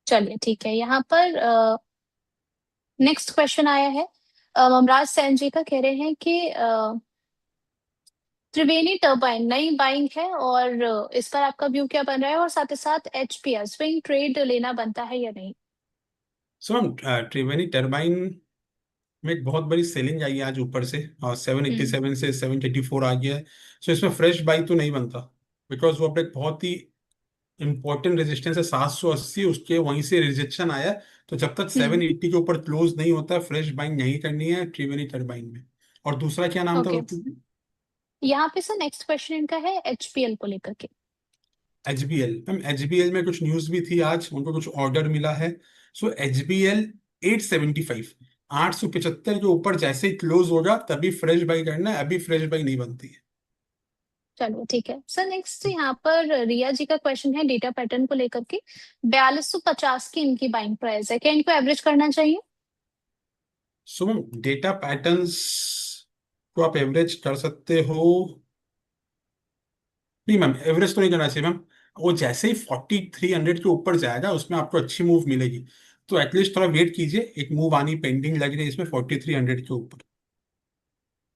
चलिए ठीक है। यहाँ पर नेक्स्ट क्वेश्चन आया है। ममराज सैन जी का कह रहे हैं कि त्रिवेणी टर्बाइन नई बाइंग है, और इस पर आपका व्यू क्या बन रहा है, और साथ ही साथ एचपीएल स्विंग ट्रेड लेना बनता है या नहीं। सो हम त्रिवेणी टर्बाइन में एक बहुत बड़ी सेलिंग आई है आज ऊपर से, और सेवन एट्टी हम्म। सेवन से 784 आ गया है। सो इसमें फ्रेश बाई तो नहीं बनता, बिकॉज वो अपने एक बहुत ही इंपॉर्टेंट रेजिस्टेंस है 780, उसके वहीं से रिजेक्शन आया है। तो जब तक हम्म। 780 के ऊपर क्लोज नहीं होता है, फ्रेश बाइंग नहीं करनी है त्रिवेणी टर्बाइन में। और दूसरा क्या नाम था ओके। डॉक्टर जी? यहाँ पे सर नेक्स्ट क्वेश्चन इनका है एचपीएल को लेकर के। एचबीएल। मैम एचबीएल में कुछ न्यूज भी थी आज, उनको कुछ ऑर्डर मिला है। सो एचबीएल 875, 875 के ऊपर जैसे ही क्लोज होगा तभी फ्रेश बाई करना है, अभी फ्रेश बाई नहीं बनती है। चलो ठीक है सर। नेक्स्ट यहाँ पर रिया जी का क्वेश्चन है डेटा पैटर्न को लेकर के। 4250 की इनकी बाइंग प्राइस है, क्या इनको एवरेज करना चाहिए। सो मैम डेटा पैटर्न्स को आप एवरेज कर सकते हो। नहीं मैम, एवरेज तो नहीं करना चाहिए मैम। वो जैसे ही 4300 के ऊपर जाएगा उसमें आपको अच्छी मूव मिलेगी। तो एटलीस्ट थोड़ा वेट कीजिए, एक मूव आनी पेंडिंग लग रही है इसमें 4300 के ऊपर।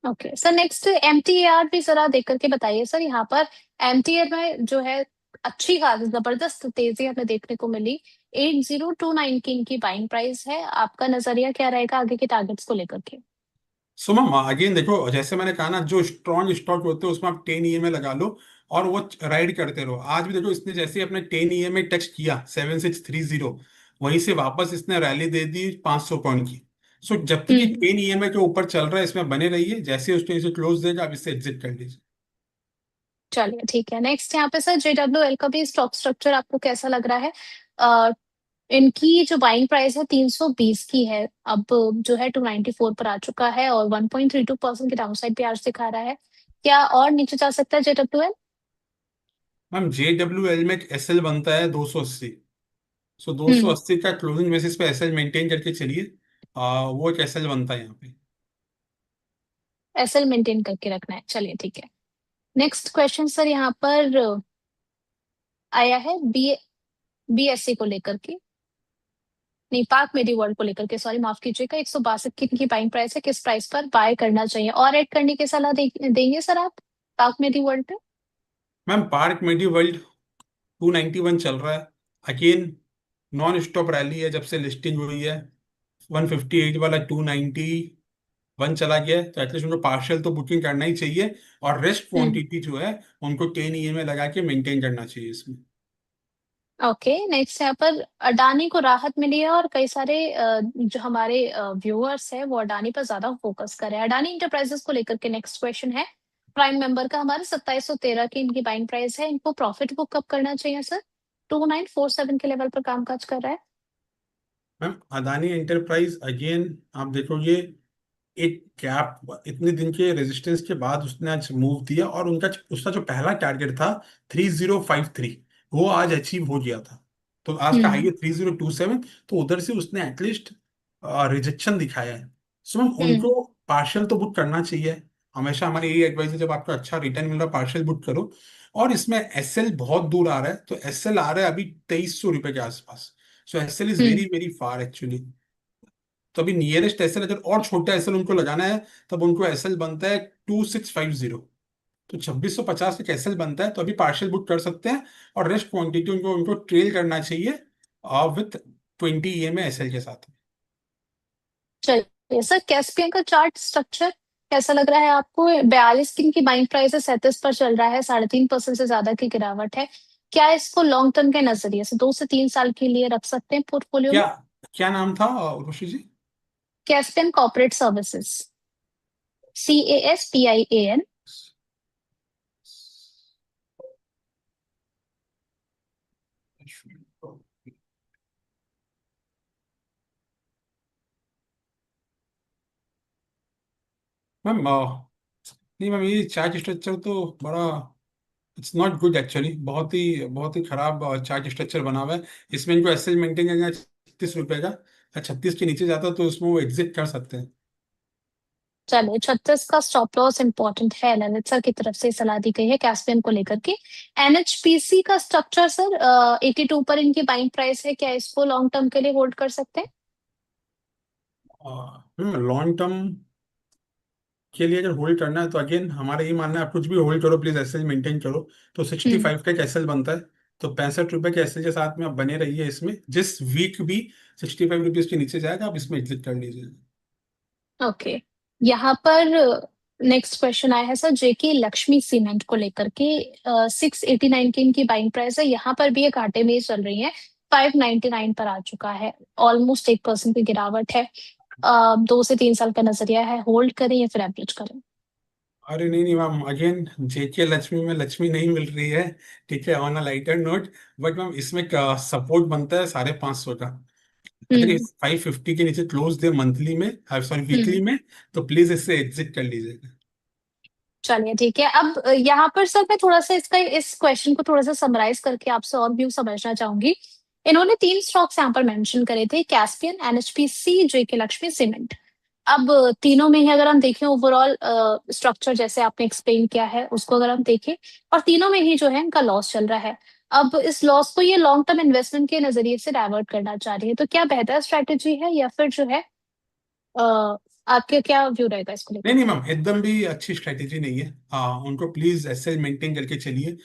Okay sir. नेक्स्ट एमटीआर भी जरा देख करके बताइए सर। यहाँ पर एमटीआर में जो है अच्छी खासी जबरदस्त तेजी हमें देखने को मिली। 8029 की इनकी बाइंग प्राइस है। आपका नजरिया क्या रहेगा आगे के टारगेट्स को लेकर के। सो मैम अगेन देखो, जैसे मैंने कहा ना, जो स्ट्रॉन्ग स्टॉक होते हैं उसमें आप 10 EMA लगा लो और वो राइड करते रहो। आज भी देखो, इसने जैसे ही अपने 10 EMA टच किया 7630, वहीं से वापस इसने रैली दे दी 500 पॉइंट की। सो जब तक ये हम्म। 10 EMA के ऊपर चल रहा है इसमें बने रहिए, जैसे ही उसने इसे क्लोज देगा आप इससे एग्जिट कर लीजिए। चलिए ठीक है। नेक्स्ट यहाँ पे सर जेडब्ल्यू एल का भी स्टॉक स्ट्रक्चर आपको कैसा लग रहा है। अ, इनकी जो बाइंग प्राइस है 320 की है, अब जो है 294 पर आ चुका है, और 1.32% की डाउनसाइड पे आज दिखा रहा है। क्या और नीचे जा सकता है जेडब्ल्यू। मैम JWL में एक SL बनता है 280। सो हम्म। 280 का क्लोजिंग बेसिस पे SL मेंटेन करके चलिए। वो एक SL बनता है यहाँ पे। एसएल मेंटेन करके रखना है। चलिए ठीक है। नेक्स्ट क्वेश्चन सर यहाँ पर आया है बीएससी को लेकर के। नहीं, पार्क मेडी वर्ल्ड को लेकर के, सॉरी माफ कीजिएगा। 162 की इनकी बाइंग प्राइस है, किस प्राइस पर बाय करना चाहिए, और ऐड करने की सलाह देंगे सर आप पार्क मेडी वर्ल्ड पे। मैम पार्क मेडी वर्ल्ड 291 चल रहा है। अगेन नॉन स्टॉप रैली है जब से लिस्टिंग हुई है। 158 वाला 291 चला गया है, तो एटलीस्ट उनको पार्शियल तो बुकिंग करना ही चाहिए। और रेस्ट हम्म। क्वांटिटी जो है उनको 10 EMA लगा के मेंटेन करना चाहिए इसमें। ओके। नेक्स्ट यहाँ पर अडानी को राहत मिली है, और कई सारे जो हमारे व्यूअर्स हैं वो अडानी पर ज्यादा फोकस कर रहे हैं। अडानी इंटरप्राइजेस को लेकर के नेक्स्ट क्वेश्चन है प्राइम मेंबर का हमारे। 2713 की इनकी बाइंग प्राइस है, इनको प्रॉफिट बुक कब करना चाहिए सर। 2947 के लेवल पर कामकाज कर रहा है। मैम अदानी एंटरप्राइज अगेन आप देखोगे, एक गैप इतने दिन के रेजिस्टेंस के बाद उसने आज मूव दिया, और उनका उसका जो पहला टारगेट था 3053, वो आज अचीव हो गया था। तो आज का हाई हम्म। है 3027। तो उधर से उसने एटलीस्ट रिजेक्शन दिखाया है। सो मैम हम्म। उनको पार्शियल तो बुक करना चाहिए। हमेशा हमारी यही एडवाइस है, जब आपको अच्छा रिटर्न मिल रहा है पार्शियल बुक करो। और इसमें SL बहुत दूर आ रहा है, तो SL आ रहा है अभी 2300 रुपए के आसपास। सो SL is hmm. Very very far actually. तो अभी नियरेस्ट SL अगर और छोटा SL उनको लगाना है, तब उनको SL बनता है 2650। तो 2650 का SL बनता है, तो अभी पार्शियल बुक कर सकते हैं। और रेस्ट क्वांटिटी उनको उनको ट्रेल करना चाहिए विथ 20 EMA SL के साथ। चलिए सर। कैस्पियन का चार्ट स्ट्रक्चर कैसा लग रहा है आपको। 42 की इनकी बाइंग प्राइस है, 37 पर चल रहा है, 3.5% से ज्यादा की गिरावट है। क्या इसको लॉन्ग टर्म के नजरिए से 2 से 3 साल के लिए रख सकते हैं पोर्टफोलियो क्या में। क्या नाम था Rishi ji? Caspian corporate services. CASPIAN। Ma'am नहीं मैम, ये चार्ज स्ट्रक्चर तो बड़ा, इट्स नॉट गुड एक्चुअली। बहुत ही खराब चार्ज स्ट्रक्चर बना हुआ है। इसमें इनको SL मेंटेन करना है 36 रुपए का। 36 के नीचे जाता तो उसमें वो एग्जिट कर सकते हैं। चलिए 36 का स्टॉप लॉस इंपॉर्टेंट है, ललित सर की तरफ से सलाह दी गई है कैस्पियन को लेकर के। एनएचपीसी का स्ट्रक्चर सर, 82 पर इनकी बाइंग प्राइस है, क्या इसको लॉन्ग टर्म के लिए होल्ड कर सकते हैं? लॉन्ग टर्म के लिए अगर होल्ड करना है तो अगेन हमारा ये मानना है, आप कुछ भी होल्ड करो प्लीज एसएल मेंटेन करो। तो 65 का एक एसएल बनता है, तो 65 रुपए के एसएल के साथ में आप बने रहिए इसमें। जिस वीक भी 65 रुपीज के नीचे जाएगा आप इसमें एग्जिट कर लीजिए। ओके, यहाँ पर नेक्स्ट क्वेश्चन आया है सर जेके लक्ष्मी सीमेंट को लेकर के। 689 की इनकी बाइंग प्राइस है, यहाँ पर भी ये घाटे में ही चल रही है, 599 पर आ चुका है, ऑलमोस्ट 1% की गिरावट है। 2 से 3 साल का नजरिया है, होल्ड करें या फिर एवरेज करें? अरे नहीं नहीं मैम, अगेन जेके लक्ष्मी में लक्ष्मी नहीं मिल रही है। ठीक है, on a lighter note. But ma'am इसमें सपोर्ट बनता है 550 का। अगर ये हम्म। 550 के नीचे क्लोज दे मंथली में, सॉरी हम्म। वीकली में, तो प्लीज इससे एग्जिट कर लीजिएगा। चलिए ठीक है। अब यहाँ पर सर मैं थोड़ा सा इसका इस क्वेश्चन को थोड़ा सा समराइज करके आपसे और व्यू समझना चाहूंगी। इन्होंने 3 स्टॉक्स यहाँ पर मेंशन करे थे, कैस्पियन, एनएचपीसी, जेके लक्ष्मी सीमेंट। अब तीनों में ही अगर हम देखें ओवरऑल स्ट्रक्चर जैसे आपने एक्सप्लेन किया है उसको अगर हम देखें, और तीनों में ही जो है इनका लॉस चल रहा है। अब इस लॉस को ये लॉन्ग टर्म इन्वेस्टमेंट के नजरिए से डाइवर्ट करना चाह रही है, तो क्या बेहतर स्ट्रेटेजी है या फिर जो है आपके क्या व्यू रहेगा इसको नहीं लेकर नहीं के? मैम, एकदम भी अच्छी स्ट्रेटेजी नहीं है। उनको प्लीज एसएल मेंटेन करके चलिए।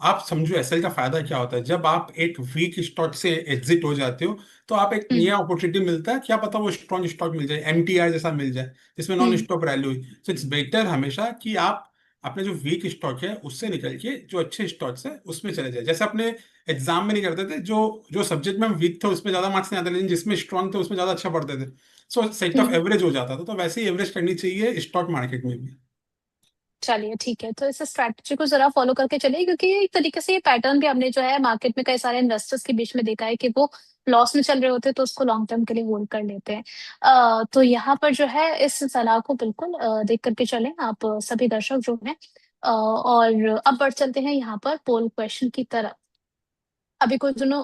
आप समझो एसएल का फायदा क्या होता है, जब आप एक वीक स्टॉक से एग्जिट हो जाते हो तो आप एक हम्म। नया अपॉर्चुनिटी मिलता है, क्या पता वो स्ट्रॉन्ग स्टॉक मिल जाए, एमटीआर जैसा मिल जाए जिसमें नॉन हम्म। स्टॉप वैल्यू हुई। सो इट्स बेटर हमेशा कि आप अपने जो वीक स्टॉक है उससे निकल के जो अच्छे स्टॉक्स है उसमें चले जाए। जैसे अपने एग्जाम में नहीं करते थे, जो जो सब्जेक्ट में हम वीक थे उसमें ज्यादा मार्क्स नहीं आते, लेकिन जिसमें स्ट्रॉन्ग थे उसमें ज्यादा अच्छा पढ़ते थे। सो सेट ऑफ हम्म। एवरेज हो जाता था, तो वैसे ही एवरेज करनी चाहिए स्टॉक मार्केट में भी। चलिए ठीक है, तो इस स्ट्रैटेजी को जरा फॉलो करके चलिए, क्योंकि एक तरीके से ये पैटर्न भी हमने जो है मार्केट में कई सारे इन्वेस्टर्स के बीच में देखा है कि वो लॉस में चल रहे होते हैं तो उसको लॉन्ग टर्म के लिए होल्ड कर लेते हैं। तो यहाँ पर जो है इस सलाह को बिल्कुल देख करके चलें आप सभी दर्शक जो हैं। और अब बढ़ चलते हैं यहाँ पर पोल क्वेश्चन की तरफ। अभी कुछ दिनों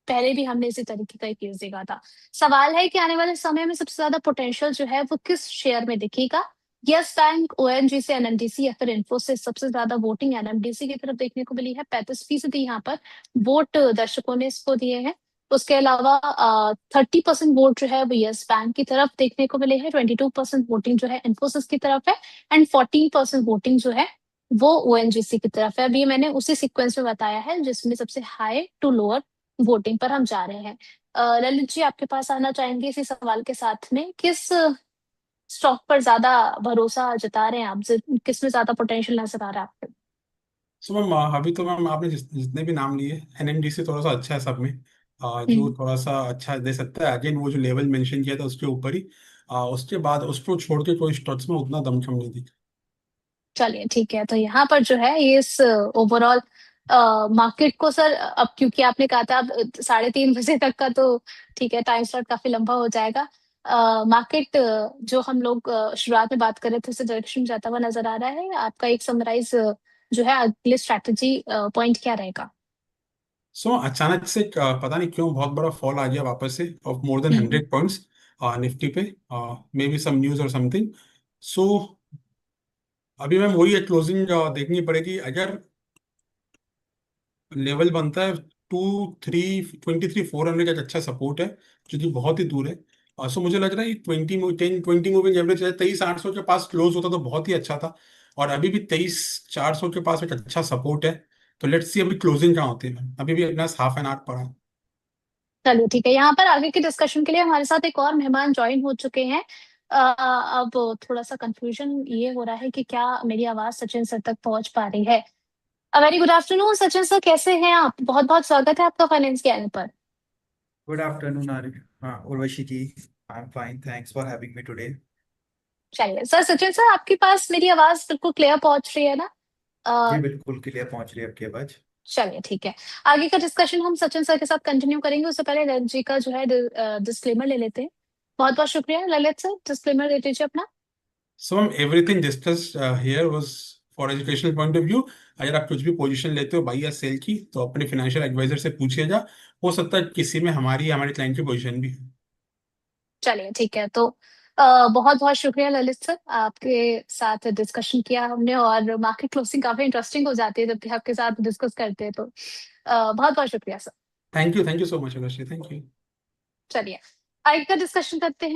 पहले भी हमने इसी तरीके का एक केस देखा था। सवाल है कि आने वाले समय में सबसे ज्यादा पोटेंशियल जो है वो किस शेयर में दिखेगा? यस बैंक, ओएनजीसी, एनएमडीसी या फिर इन्फोसिस? सबसे ज्यादा वोटिंग एनएमडीसी की तरफ देखने को मिली है, 35% यहाँ पर वोट दर्शकों ने इसको दिए हैं। उसके अलावा 30% वोट जो है वो यस बैंक की तरफ देखने को मिले हैं, 22% वोटिंग जो है इन्फोसिस की तरफ है, एंड 14% वोटिंग जो है वो ओएनजीसी की तरफ है। अभी मैंने उसी सीक्वेंस में बताया है जिसमें सबसे हाई टू लोअर वोटिंग पर हम जा रहे हैं। ललित जी आपके पास आना चाहेंगे इसी सवाल के साथ में, किस स्टॉक पर ज्यादा भरोसा जता रहे हैं आप, किस में ज्यादा पोटेंशियल नजर आ रहा है आपको? सो मैम अभी तो मैम आपने जितने भी नाम लिए, एनएमडीसी थोड़ा सा अच्छा है सब में। जो हम्म। थोड़ा सा अच्छा दे सकता है, अगेन वो जो लेवल मेंशन किया था उसके ऊपर ही। उसके बाद उसको छोड़ के कोई स्टॉक्स में उतना दमखम नहीं दिखा। चलिए ठीक है, तो यहाँ पर जो है ये इस ओवरऑल मार्केट को सर, अब क्योंकि आपने कहा था अब 3:30 बजे तक का, तो ठीक है टाइम स्लॉट काफी लंबा हो जाएगा। मार्केट जो हम लोग शुरुआत में बात कर रहे थे उस डायरेक्शन में जाता हुआ नजर आ रहा है। आपका एक समराइज जो है अगले स्ट्रैटेजी पॉइंट क्या रहेगा? सो अचानक से पता नहीं क्यों बहुत बड़ा फॉल आ गया वापस से of more than hmm. 100 points Nifty पे। मे बी सम न्यूज और समथिंग। सो अभी मैम वही एक क्लोजिंग देखनी पड़ेगी। अगर लेवल बनता है 23 400 का एक अच्छा सपोर्ट है, जो कि बहुत ही दूर है। सो मुझे लग रहा है 20 मूविंग एवरेज है 23 800 के पास क्लोज होता तो बहुत ही अच्छा था। और अभी भी 23 400 के पास एक अच्छा सपोर्ट है। तो लेट्स सी अभी क्लोजिंग कहाँ होती है, अभी भी अपने पास हाफ एन आवर पड़ा है। चलिए ठीक है, यहाँ पर आगे की डिस्कशन के लिए हमारे साथ एक और मेहमान ज्वाइन हो चुके हैं। अब थोड़ा सा कंफ्यूजन ये हो रहा है कि क्या मेरी आवाज सचिन सर तक पहुंच पा रही है? Very good afternoon Sachin sir, कैसे हैं आप? बहुत बहुत स्वागत है आपका फाइनेंस ज्ञान पर। Good afternoon, Urvashi ji. I'm fine. Thanks for having me today. चलिए सर, सचिन सर आपके पास मेरी आवाज बिल्कुल क्लियर पहुंच रही है ना? जी अ, बिल्कुल क्लियर पहुंच रही है आपकी आवाज। चलिए ठीक है। आगे का डिस्कशन हम सचिन सर के साथ कंटिन्यू करेंगे, उससे पहले ललित जी का जो है डिस्क्लेमर ले लेते हैं। बहुत बहुत शुक्रिया ललित सर, डिस्क्लेमर दे दीजिए अपना। So ma'am everything discussed here was for educational point of view. अगर आप कुछ भी पोजीशन लेते हो बाई या सेल की, तो अपने फाइनेंशियल एडवाइजर से पूछिएगा। हो सकता है किसी में हमारी क्लाइंट की पोजीशन भी हो। चलिए ठीक है, तो बहुत बहुत शुक्रिया ललित सर, आपके साथ डिस्कशन किया हमने, और मार्केट क्लोजिंग काफी इंटरेस्टिंग हो जाती है जब भी आपके साथ डिस्कस करते हैं, तो बहुत बहुत शुक्रिया sir. Thank you so much, Agasti, thank you. चलिए आगे का डिस्कशन करते हैं।